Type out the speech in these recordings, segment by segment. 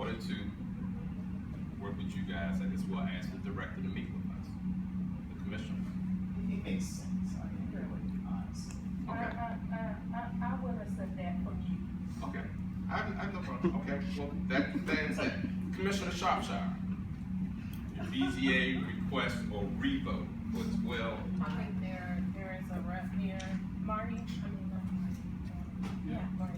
order to work with you guys, I guess we'll ask the director to meet with us, the commissioner. It makes sense, I mean, really, honestly. Okay. I would have said that from you. Okay, I have no problem. Okay, well, that being said, Commissioner Shropshire, your BZA request or revote was well. I think there is a rep here, Marty, yeah, Marty.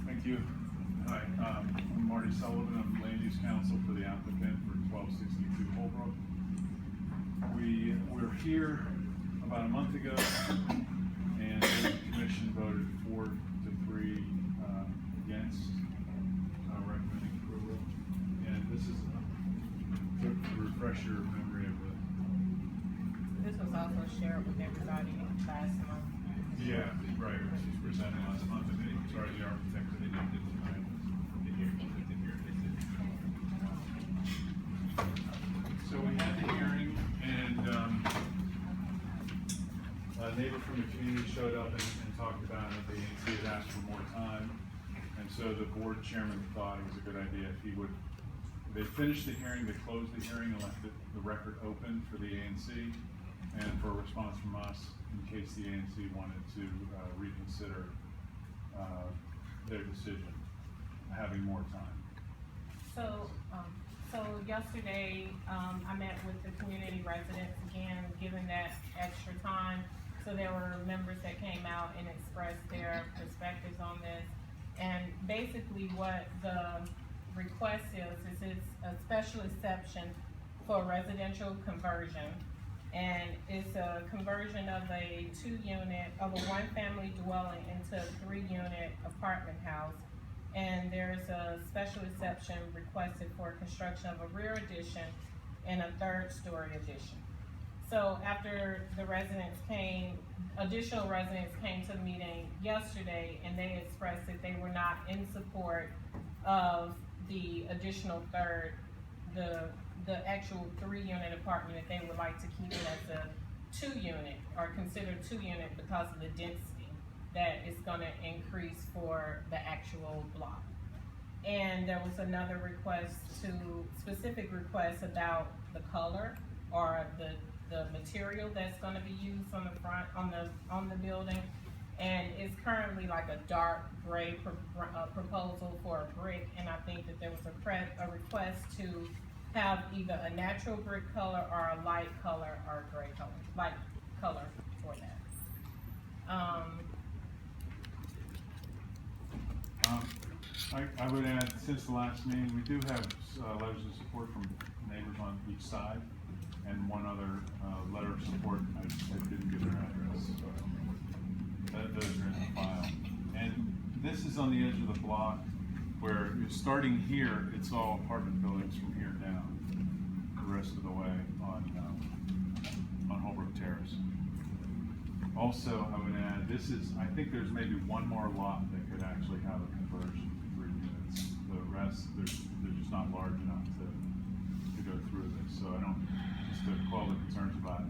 Thank you. Hi, I'm Marty Sullivan. I'm Land Use Counsel for the applicant for 1262 Holbrook. We're here about a month ago, and the commission voted 4-3 against recommending approval. And this is to refresh your memory of the. This was also shared with everybody last month. Yeah, right. She's presented last month, and sorry, the architect that they did tonight. So we had the hearing, and a neighbor from the community showed up and talked about it. The ANC had asked for more time, and so the board chairman thought it was a good idea if he would. They finished the hearing, they closed the hearing and left the record open for the ANC and for a response from us in case the ANC wanted to reconsider their decision, having more time. So yesterday, I met with the community residents again, given that extra time. So there were members that came out and expressed their perspectives on this. And basically what the request is it's a special exception for residential conversion. And it's a conversion of a one-family dwelling into a 3-unit apartment house. And there's a special exception requested for construction of a rear addition and a 3rd-story addition. So after the additional residents came to the meeting yesterday, and they expressed that they were not in support of the additional third, the actual 3-unit apartment, that they would like to keep it as a 2-unit or considered 2-unit because of the density that is going to increase for the actual block. And there was another specific request about the color or the material that's going to be used on the front on the building. And it's currently like a dark gray proposal for a brick, and I think that there was a request to have either a natural brick color or a light color or a gray color, light color for that. I would add, since the last meeting, we do have letters of support from neighbors on each side, and one other letter of support. I didn't get their address, so those are in the file. And this is on the edge of the block, where starting here, it's all apartment buildings from here down, the rest of the way on Holbrook Terrace. Also, I would add, I think there's maybe one more lot that could actually have a conversion to 3 units. The rest, they're just not large enough to go through this. So just to quell the concerns about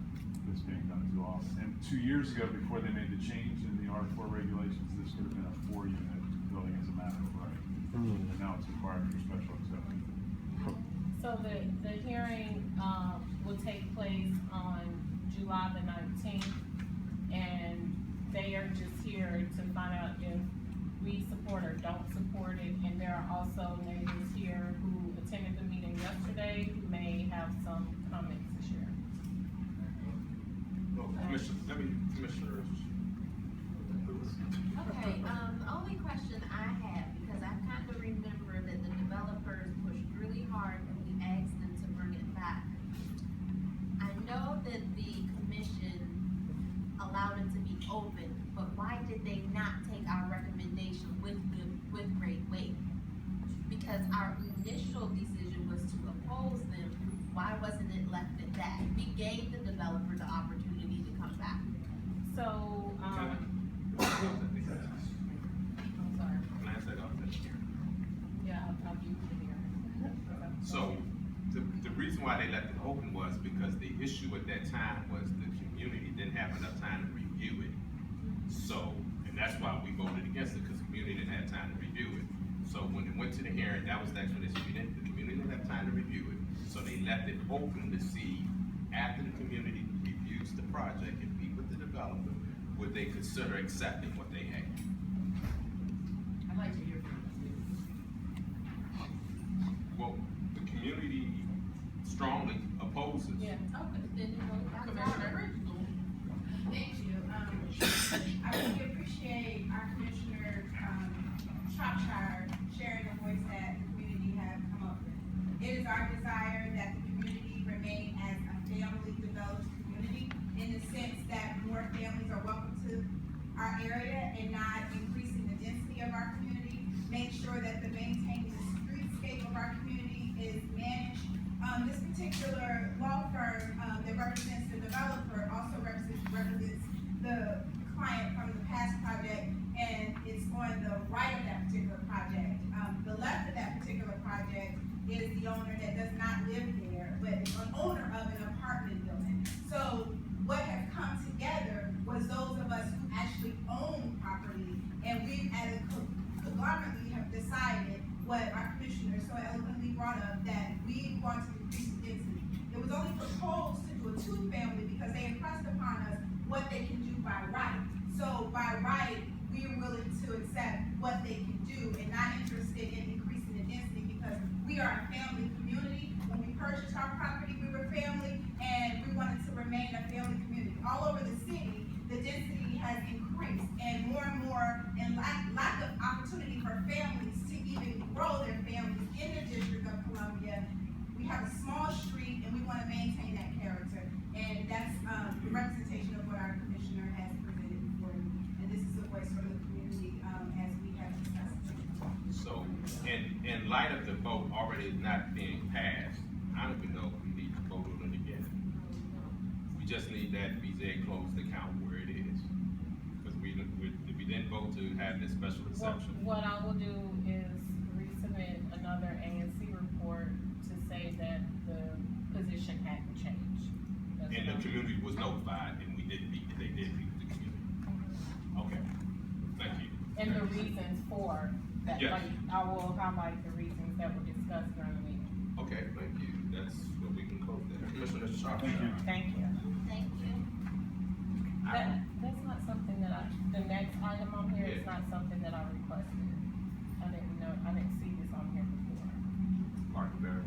this being done too often. And 2 years ago, before they made the change in the R4 regulations, this could have been a 4-unit building as a matter of right. And now it's required for special exception. So the hearing will take place on July the 19th, and they are just here to find out if we support or don't support it. And there are also neighbors here who attended the meeting yesterday who may have some comments to share. Well, Commissioner. Okay, the only question I have, because I kind of remember that the developers pushed really hard and we asked them to bring it back. I know that the commission allowed it to be open, but why did they not take our recommendation with great weight? Because our initial decision was to oppose them. Why wasn't it left at that? We gave the developer the opportunity to come back. So, I'm sorry. Can I say that? Yeah, I'll use it here. So, the reason reason why they left it open was because the issue at that time was the community didn't have enough time to review it. So, and that's why we voted against it, because the community didn't have time to review it. So when it went to the hearing, that was the explanation. The community didn't have time to review it, so they left it open to see, after the community reviews the project and meet with the developer, would they consider accepting what they had? I'd like to hear from you. Well, the community strongly opposes. Yeah. Okay, then you know, that's our Commissioner? original. Thank you. I really appreciate our Commissioner, Shropshire sharing the voice that the community has come up with. It is our desire that the community remain as a family developed community in the sense that more families are welcome to our area and not increasing the density of our community. Make sure that the maintaining the streetscape of our community is managed. This particular law firm, that represents the developer also represents the client from the past project, and it's on the right of that particular project. The left of that particular project is the owner that does not live there, but is an owner of an apartment building. So what has come together was those of us who actually own property, and we as a conglomerate have decided what our commissioner so eloquently brought up, that we want to increase the density. It was only proposed to do a two-family because they impressed upon us what they can do by right. So by right, we are willing to accept what they can do and not interested in increasing the density, because we are a family community. When we purchased our property, we were family, and we wanted to remain a family community. All over the city, the density has increased, and more, and lack of opportunity for families to even grow their families in the District of Columbia. We have a small street, and we want to maintain that character, and that's the representation of what our commissioner has presented before you. And this is a voice from the community, as we have discussed. So, in light of the vote already not being passed, I don't even know if we need to vote on it again. We just need that BZA close the count where it is. Because we didn't vote to have this special exception. What I will do is resubmit another ANC report to say that the position hadn't changed. That's And what the I'm- community was notified, and they did meet with the community. Okay, thank you. And the reasons for that, Yes. like, I will highlight the reasons that were discussed during the meeting. Okay, thank you. That's what we can close there. Commissioner Sharp. Thank you. Thank you. Thank you. That's not something that the next item on here is Yeah. not something that I requested. I didn't see this on here before. Mark Barry.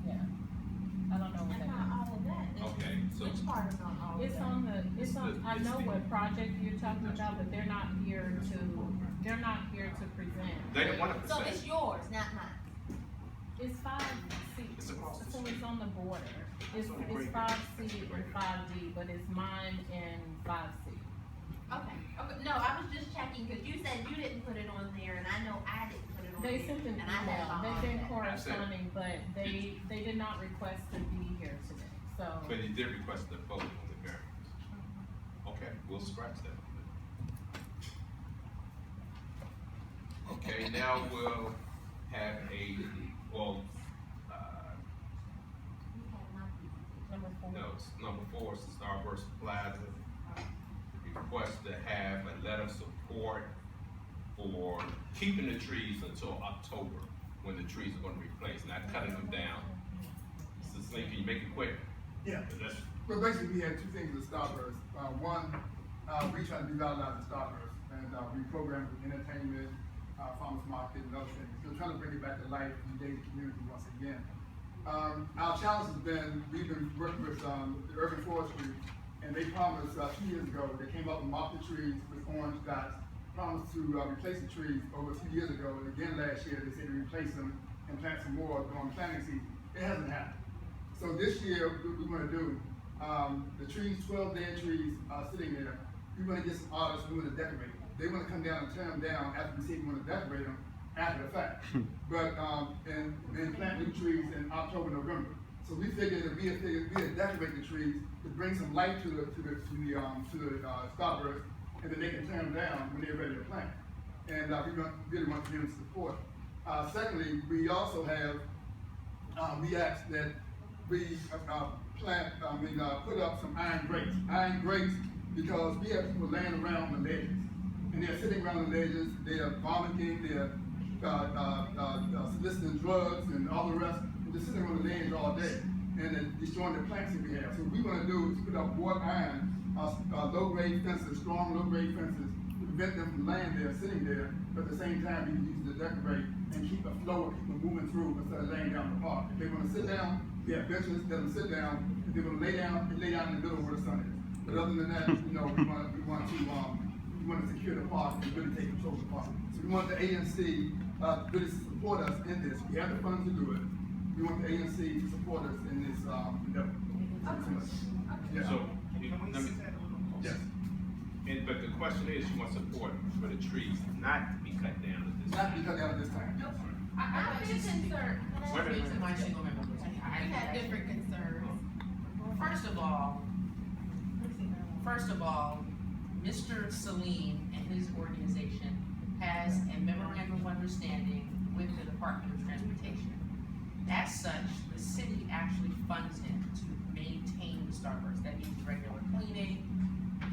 Yeah. I don't know what And that not all of that. Okay, so, Which part is not all of is. that? I know what project you're talking about, but they're not here to present. they didn't want to So present. it's yours, not mine. It's 5C, It's across the so street. it's on the border. It's on the break. 5C and 5D, but it's mine and 5C. Okay, no, I was just checking, cause you said you didn't put it on there, and I know I didn't put it on there. They sent an and I had email, my they've been own. corresponding, but they did not request to be here today, so. But he did request a vote on the variance. Okay, we'll scratch that. Okay, now we'll have You had my presentation. Number 4. no, it's number 4 is the Starburst Plaza. Request to have a letter of support for keeping the trees until October, when the trees are gonna be replaced, not cutting them down. So, Slim, can you make it quick? Yeah. 'Cause that's, Well, basically, we had two things with Starburst. One, we try to revitalize the Starburst and reprogram with entertainment, farmers market, and other things. So trying to bring it back to life and engage the community once again. Our challenge has been, we've been working with the urban forestry, and they promised 2 years ago, they came up and marked the trees with orange dots, promised to replace the trees over 2 years ago, and again last year, they said to replace them and plant some more during planting season. It hasn't happened. So this year, what we're gonna do, the trees, 12 dead trees are sitting there. We wanna get some artists who wanna decorate them. They wanna come down and tear them down after we say we wanna decorate them after the fact. But, and plant new trees in October, November. So we figured that we had decorate the trees to bring some light to the Starburst, and then they can tear them down when they're ready to plant. And, we really want community support. Secondly, we also have, we asked that we, put up some iron grates, because we have people laying around the ledges. And they're sitting around the ledges, they're vomiting, they're, soliciting drugs and all the rest, and just sitting on the ledge all day, and then destroying the plants that we have. So what we wanna do is put up wrought iron, low-grade fences, strong low-grade fences, to prevent them from laying there, sitting there, but at the same time, we can use it to decorate and keep a flow of people moving through instead of laying down the park. If they wanna sit down, we have benches, let them sit down. If they wanna lay down, they lay down in the middle where the sun is. But other than that, we want to secure the park and really take control of the park. So we want the ANC, really support us in this. We have the funds to do it. We want the ANC to support us in this, endeavor. Yeah. So, Can we let me, see that a little closer? Yes. and, but the question is, you want support for the trees not to be cut down at this Not time. because out of this time. I'm just concerned. Wait a minute. To my single member, I We had different concerns. First of all, Mr. Salim and his organization has a memorandum of understanding with the Department of Transportation. As such, the city actually funds him to maintain the Starburst. That means regular cleaning,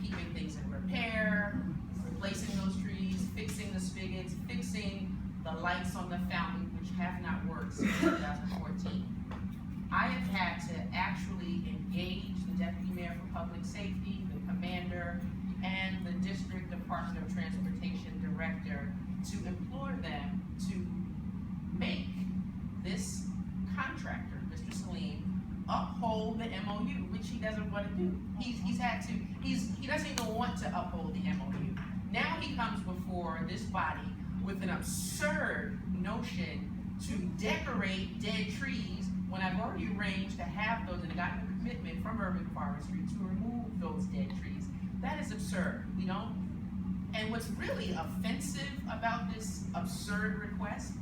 keeping things in repair, replacing those trees, fixing the spigots, fixing the lights on the fountain, which have not worked since 2014. I have had to actually engage the Deputy Mayor for Public Safety, the Commander, and the District Department of Transportation Director to implore them to make this contractor, Mr. Salim, uphold the MOU, which he doesn't want to do. He doesn't even want to uphold the MOU. Now he comes before this body with an absurd notion to decorate dead trees when I've already arranged to have those and gotten a commitment from Urban Forestry to remove those dead trees. That is absurd, you know? And what's really offensive about this absurd request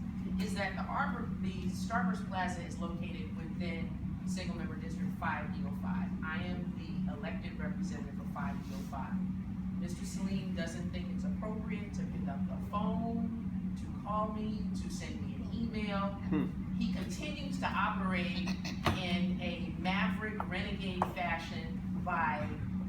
is that the Starburst Plaza is located within Single Member District 5D05. I am the elected representative of 5D05. Mr. Salim doesn't think it's appropriate to pick up the phone, to call me, to send me an email. He continues to operate in a maverick renegade fashion by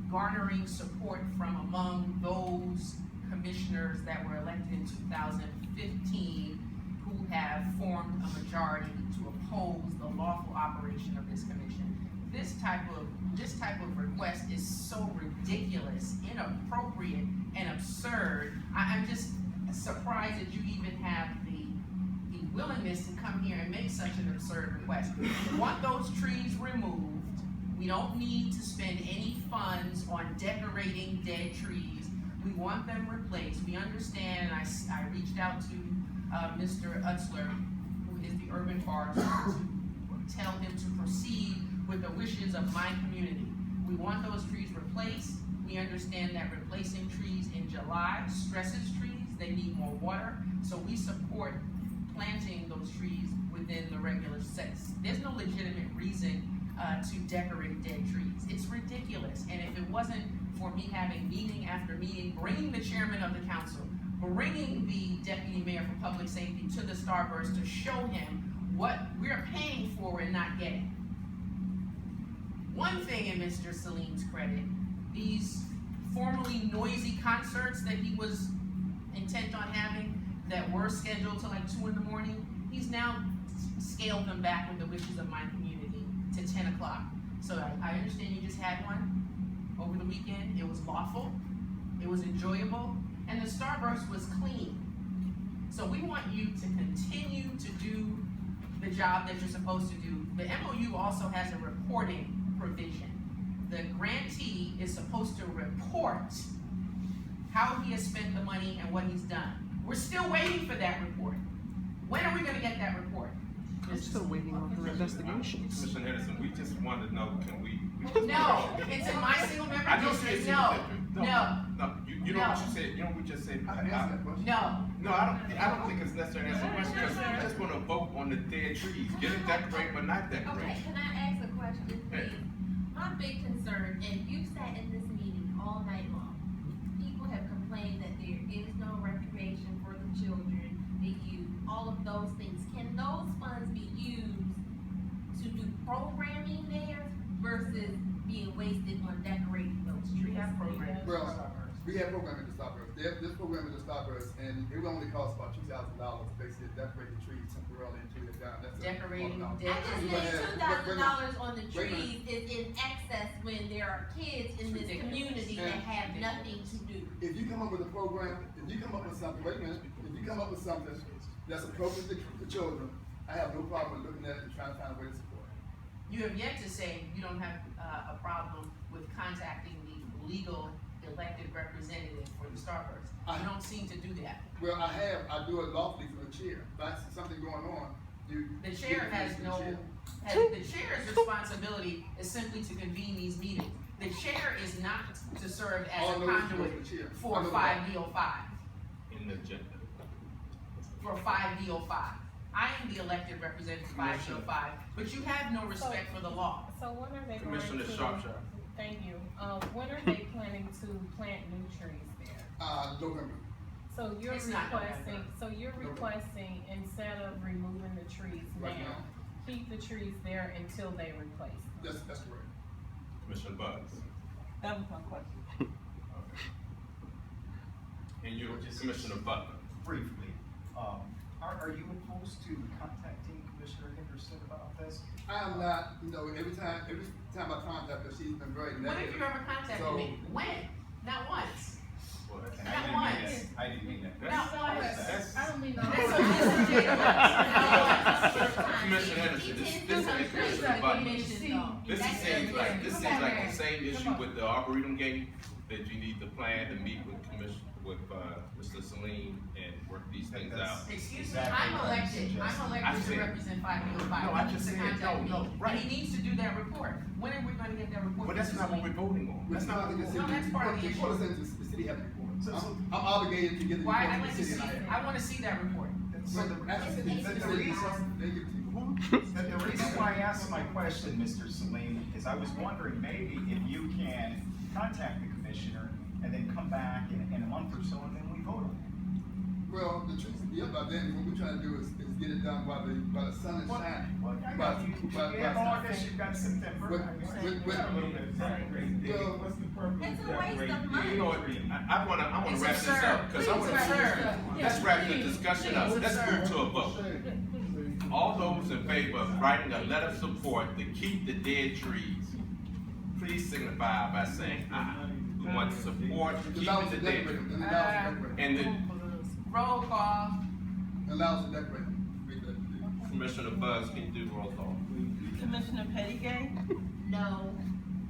garnering support from among those commissioners that were elected in 2015 who have formed a majority to oppose the lawful operation of this commission. This type of request is so ridiculous, inappropriate, and absurd. I'm just surprised that you even have the willingness to come here and make such an absurd request. We want those trees removed. We don't need to spend any funds on decorating dead trees. We want them replaced. We understand, and I reached out to Mr. Utzler, who is the urban forester, to tell him to proceed with the wishes of my community. We want those trees replaced. We understand that replacing trees in July stresses trees. They need more water. So we support planting those trees within the regular sets. There's no legitimate reason to decorate dead trees. It's ridiculous. And if it wasn't for me having meeting after meeting, bringing the chairman of the council, bringing the deputy mayor for public safety to the Starburst to show him what we're paying for and not getting. One thing in Mr. Salim's credit, these formerly noisy concerts that he was intent on having that were scheduled till like 2 in the morning, he's now scaled them back with the wishes of my community to 10 o'clock. So I understand you just had one over the weekend. It was lawful, it was enjoyable, and the Starburst was clean. So we want you to continue to do the job that you're supposed to do. The MOU also has a reporting provision. The grantee is supposed to report how he has spent the money and what he's done. We're still waiting for that report. When are we gonna get that report? I'm still waiting on her investigations. Commissioner Henderson, we just wanted to know, can we? No, it's in my single member I know district, it's no, in the no, No, you know what you said, you know what we just said? I can answer that question. no. No, I don't think it's necessary to answer the question, because we just wanna vote on the dead trees, get it decorated but not Okay, decorated. can I ask a question, please? My big concern, and you've sat in this meeting all night long, people have complained that there is no recreation for the children, the youth, all of those things. Can those funds be used to do programming We have programming at the Starburst. This program at the Starburst, and it would only cost about $2,000 basically to decorate the trees temporarily until they're down. That's a Decorating $1,000. dead I just trees. think $2,000 on the Wait a trees is in excess when there are kids in this Ridiculous. community that have nothing to do. If you come up with a program, if you come up with something, wait a minute, if you come up with something that's appropriate to children, I have no problem with looking at it and trying to find a way to support it. You have yet to say you don't have a problem with contacting the legal elected representative for the Starburst. You don't seem to do that. Well, I do it lawfully for the chair. If that's something going on, The chair has the no, chair. the chair's responsibility is simply to convene these meetings. The chair is not to serve as All a those who conduit are the chair. for I know 5D05, In the agenda. for 5D05. I am the elected representative for 5D05, but you have no respect for the law. So when are they going Commissioner to? Shropshire. Thank you. When are they planning to plant new trees there? November. So you're It's not requesting, instead of removing the trees Right now, now. keep the trees there until they replace them? That's correct. Commissioner Bugs. That was my question. And you, Commissioner Butler. Briefly, are you opposed to contacting Commissioner Henderson about this? I am not, every time I contact her, she's been very When negative. have you ever contacted So- me? When? Not once. And Not I didn't mean once. that, I didn't mean that. Not once. That's- I don't mean no. That's so disingenuous. Not once. Commissioner Henderson, this is Commissioner Butler. This seems like the same issue with the Arboretum gate, that you need to plan to meet with Mr. Salim and work these things out. Excuse me, Exactly I'm what I'm elected to suggesting. represent 505. No, I He just needs to said, contact no, me. right. And he needs to do that report. When are we gonna get that report? But that's not what we're voting on. That's not what the city. No, that's part of the issue. Report is the city has to report. So- I'm obligated to get the Why, report I'd to like the to city see, and I have. I wanna see that report. So the reason, They give it to you. the reason why I asked my question, Mr. Salim, is I was wondering maybe if you can contact the commissioner and then come back in a month or so and then we vote on it. Well, the truth is, by then, what we're trying to do is get it done while the sun is shining. Well, I But- know you but- have August, you've got September. But- I mean, but- we've got a little bit of time. Well, What's the purpose It's of a waste of decorating? money. You know what, I wanna It's wrap this absurd. up, cause I Please, wanna, absurd. let's wrap the discussion up, Please, let's move absurd. to a vote. All those in favor of writing a letter of support to keep the dead trees, please signify by saying aye. We want to support keeping allows the the dead decorating, trees. it allows the decorating, And the Roll call. it allows the decorating. Commissioner Buzz, can you do the roll call? Commissioner Pettigay, No.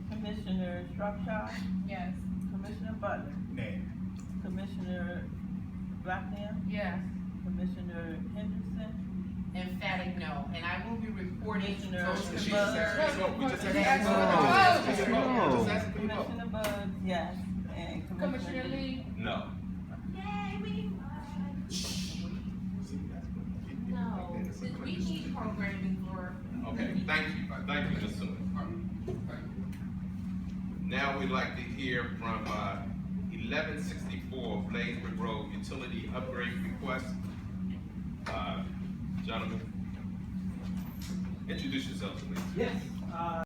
Commissioner Shropshire, Yes. Commissioner Butler, Nay. Commissioner Blacknell, Yes. Commissioner Henderson, Emphatic no, and I will be reporting Commissioner those Buzz. commissioners. We just Commissioner Buzz, yes, and Commissioner Lee, No. Yay, we no. We need programming for. Okay, thank you, Ms. Sewell. Now we'd like to hear from, 1164 Blazewood Road Utility Upgrade Request. Gentlemen, introduce yourselves, please. Yes,